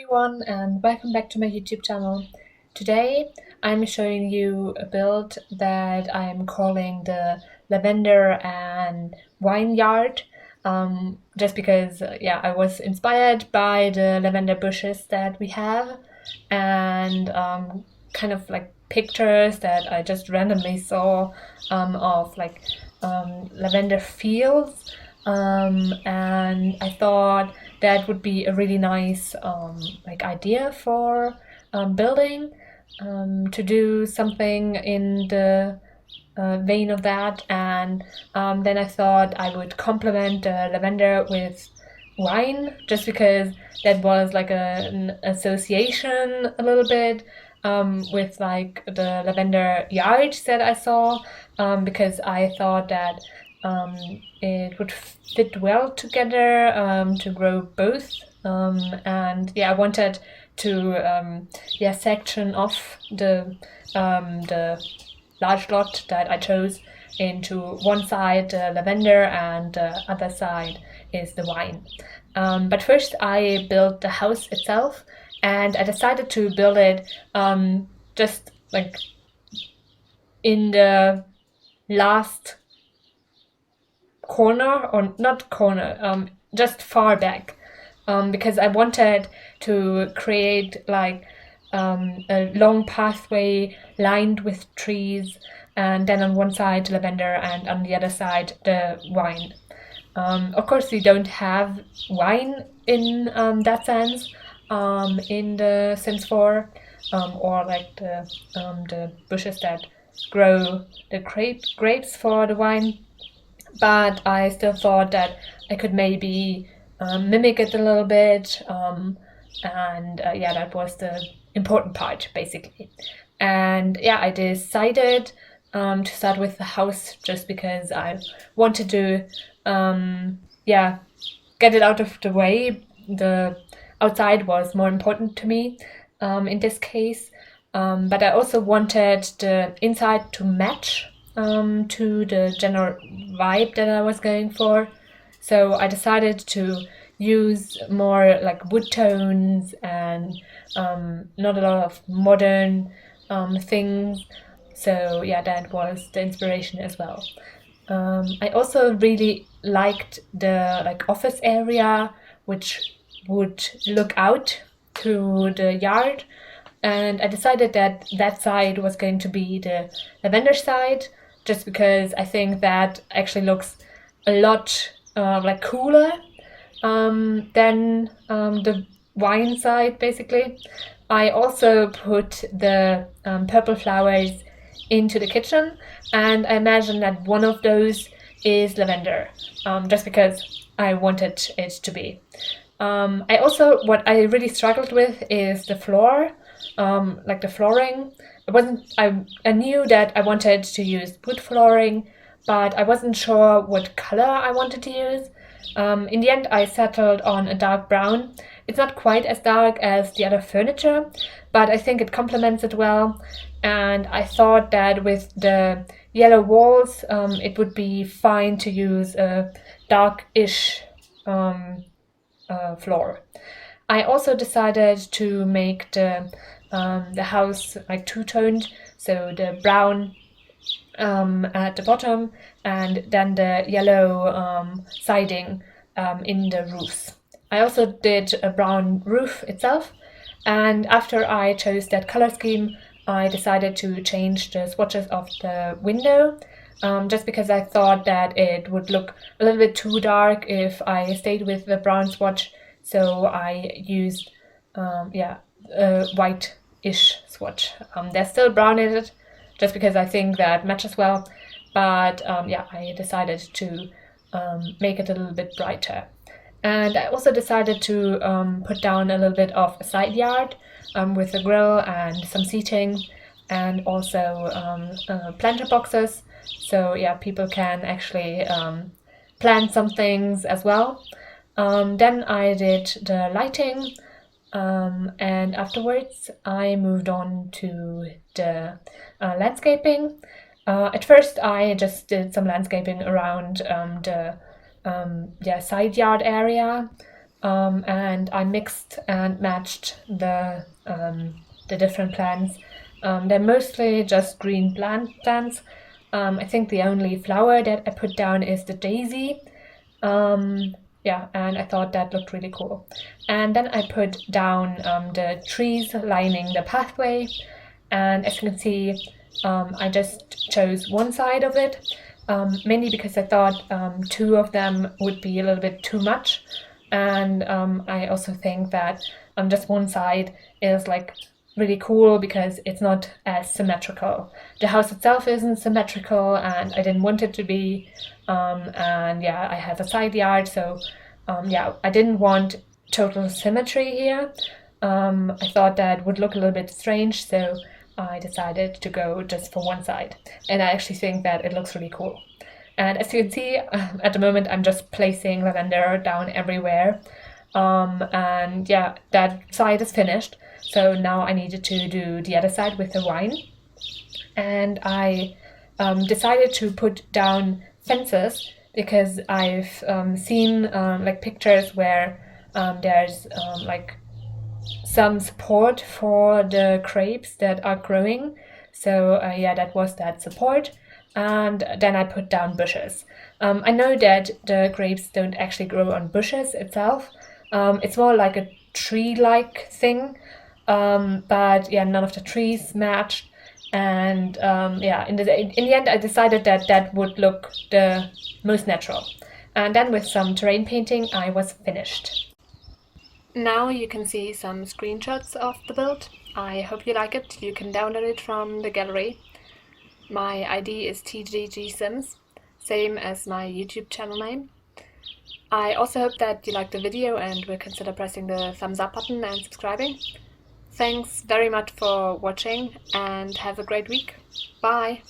Everyone, and welcome back to my YouTube channel. Today I'm showing you a build that I'm calling the Lavender and Vineyard, just because I was inspired by the lavender bushes that we have, and kind of like pictures that I just randomly saw of lavender fields, and I thought that would be a really nice idea for building, to do something in the vein of that. And then I thought I would complement the lavender with wine, just because that was like an association a little bit, with like the lavender yards that I saw, because I thought that it would fit well together, to grow both. And I wanted to section off the large lot that I chose into one side lavender and the other side is the wine. But first I built the house itself, and I decided to build it just like in the last corner, or not corner, just far back, because I wanted to create like a long pathway lined with trees, and then on one side lavender and on the other side the wine. Of course, we don't have wine in that sense in the Sims 4, or like the bushes that grow the grapes for the wine. But I still thought that I could maybe mimic it a little bit, and that was the important part basically. And I decided to start with the house, just because I wanted to get it out of the way. The outside was more important to me in this case, but I also wanted the inside to match to the general vibe that I was going for. So I decided to use more like wood tones and not a lot of modern things. So that was the inspiration as well. I also really liked the like office area, which would look out to the yard, and I decided that that side was going to be the lavender side, just because I think that actually looks a lot like cooler than the wine side, basically. I also put the purple flowers into the kitchen, and I imagine that one of those is lavender, just because I wanted it to be. What I really struggled with is the floor, like the flooring. I knew that I wanted to use wood flooring, but I wasn't sure what color I wanted to use. In the end, I settled on a dark brown. It's not quite as dark as the other furniture, but I think it complements it well. And I thought that with the yellow walls, it would be fine to use a dark-ish floor. I also decided to make the house like two-toned, so the brown at the bottom, and then the yellow siding in the roofs. I also did a brown roof itself, and after I chose that color scheme, I decided to change the swatches of the window, just because I thought that it would look a little bit too dark if I stayed with the brown swatch. So I used a white-ish swatch. There's still brown in it, just because I think that matches well. But I decided to make it a little bit brighter. And I also decided to put down a little bit of a side yard with a grill and some seating, and also planter boxes. So people can actually plant some things as well. Then I did the lighting, and afterwards I moved on to the landscaping. At first I just did some landscaping around the side yard area, and I mixed and matched the different plants. They're mostly just green plants. I think the only flower that I put down is the daisy. Yeah, and I thought that looked really cool. And then I put down the trees lining the pathway, and as you can see, I just chose one side of it, mainly because I thought two of them would be a little bit too much, and I also think that just one side is like really cool because it's not as symmetrical. The house itself isn't symmetrical, and I didn't want it to be. And yeah, I have a side yard, so yeah, I didn't want total symmetry here. I thought that would look a little bit strange, so I decided to go just for one side. And I actually think that it looks really cool. And as you can see, at the moment I'm just placing lavender down everywhere. And yeah, that side is finished. So now I needed to do the other side with the vine. And I decided to put down fences because I've seen like pictures where there's like some support for the grapes that are growing. So yeah, that was that support. And then I put down bushes. I know that the grapes don't actually grow on bushes itself. It's more like a tree-like thing. But yeah, none of the trees matched. And yeah, in the end, I decided that that would look the most natural. And then with some terrain painting, I was finished. Now you can see some screenshots of the build. I hope you like it. You can download it from the gallery. My ID is TGGSims, same as my YouTube channel name. I also hope that you liked the video and will consider pressing the thumbs up button and subscribing. Thanks very much for watching and have a great week. Bye!